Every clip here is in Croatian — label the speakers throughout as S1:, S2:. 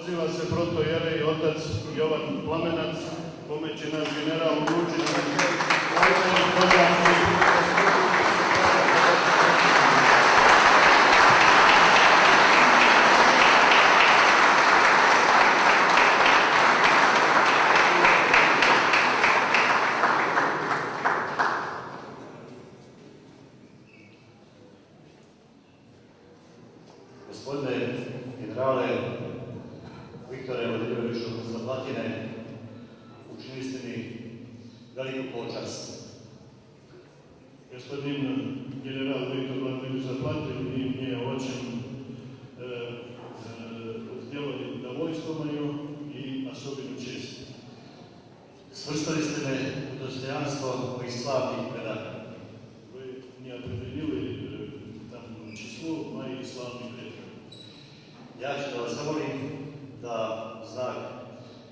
S1: Poziva se protojerej otac Jovan Plamenac, kome će naš general uručiti
S2: Gospodine generale Viktore Vladimiroviću Zaplatine, učinili ste mi veliku počast.
S1: Господин генерал Виктор Владимирович Заплатин и мне очень сделали довольство мое и особенную честь.
S2: Svrstali ste me u dostojanstvo ovih slavnih predaka.
S1: Вы не определили там число моих славных предков.
S2: Ja ću da vas zamolim da znak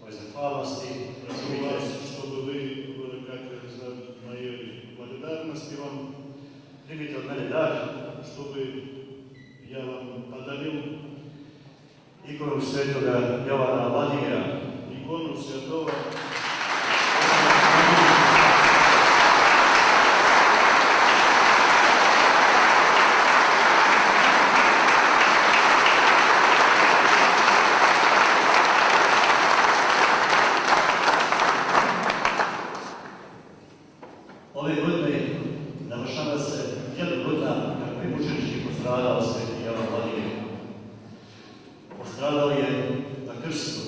S2: moje zahvalnosti
S1: Прошу вас, чтобы вы, как знак моей благодарности вам,
S2: primite od mene dar,
S1: чтобы я вам подарил
S2: ikonu svetoga Jovana Vladimira,
S1: икону святого
S2: Ove godine navršava se 1000 godina kako je mučenički postradao sveti Jovan Vladimir. Postradao je na krstu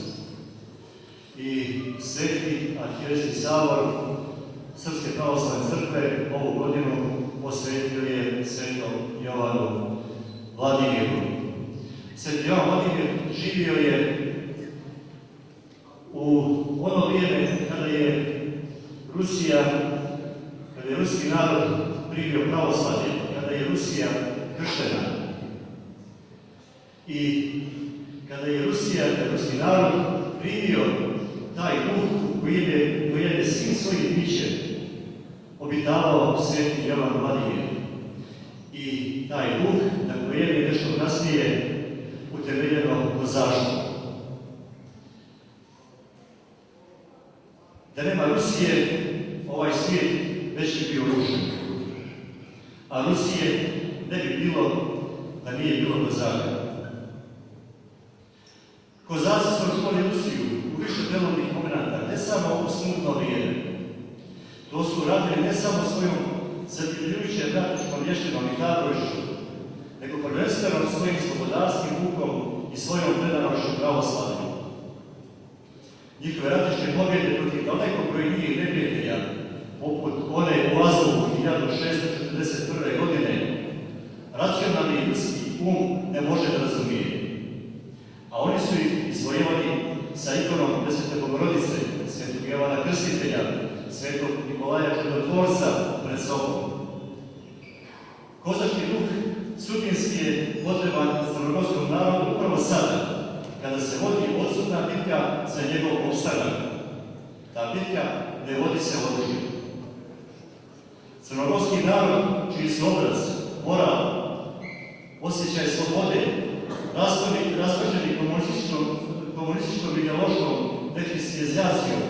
S2: i sveti arhijerejski sabor Srpske pravoslavne crkve ovu godinu posvetio je svetom Jovanu Vladimiru. Sveti Jovan Vladimir živio je u ono vrijeme kada je ruski narod primio pravoslavlje, kada je Rusija krštena. I kada je ruski narod primio taj duh koji je svim svojim bićem obitavao sveti Jovan Vladimir. I taj duh na kojem je nešto kasnije utemeljeno kozaštvo. Da nema Rusije, ovaj svijet već bi bio rušen. A Rusije ne bi bilo da nije bilo kozaga. Kozaci su očuvali Rusiju u više delovnih momenata, ne samo u smutno vrijeme. To su radili ne samo svojom zativljujućem ratničkom vještinom i hrabrošću, nego prvenstveno svojim slobodarskim duhom i svojom predanošću pravoslavlju. Njihove ratničke pobjede protiv daleko brojnijih neprijatelja, poput one u Azovu 1641. godine, racionalni ljudski ne može da razumije. A oni su ih izvojevali sa ikonom Presvete Bogorodice, svetog Jovana Krstitelja, svetog Nikolaja Čudotvorca pred sobom. Kozački duh sudbinski je potreban crnogorskom narodu upravo sada, kada se vodi odsutna bitka za njegov opstanak. Ta bitka ne vodi se oružjem. Crnogorski narod, čiji su obraz, moral, osjećaj slobode, rastoženi komunističkom ideološkom defistizacijom,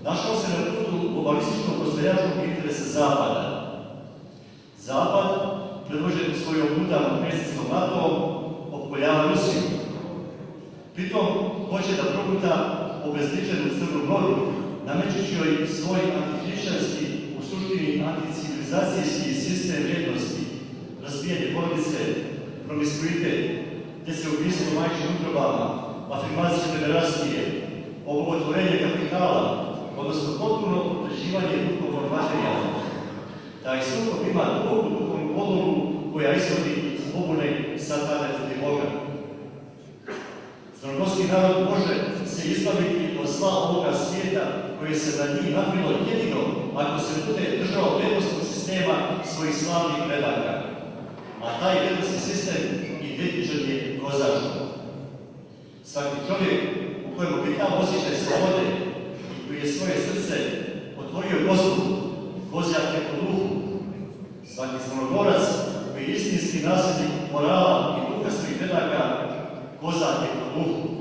S2: našao se na putu globalističkog postojačkog interesa Zapada. Zapad, predvođen svojom udarnom presicom NATO-om, opkoljava Rusiju. Pritom hoće da proguta obezličenu Crnu Goru, namećući joj svoj antihrišćanski, u suštini anticivilizacijski sistem vrijednosti, razbijanje porodice, promiskuitet, deseubijstvo majčim utrobama, afirmacije federacije, oblogotvorenje kapitala, odnosno potpuno određivanje duhovnog materijala. Taj sukob ima duboku duhovnu podlogu koja izvodi iz pobune satane protiv Boga. Crnogorski narod može se izbaviti od zla ovoga svijeta koje se na njih napilo jedino ako se bude držao vrednostnog sistema svojih slavnih predaka. A taj vrednostni sistem identičan je kozačkom. Svaki čovjek u kojem obitava osjećaj slobode i koji je svoje srce otvorio Gospodu, kozjak je po duhu. Svaki crnogorac koji je istinski nasljednik morala i duha svojih predaka, kozak je po duhu.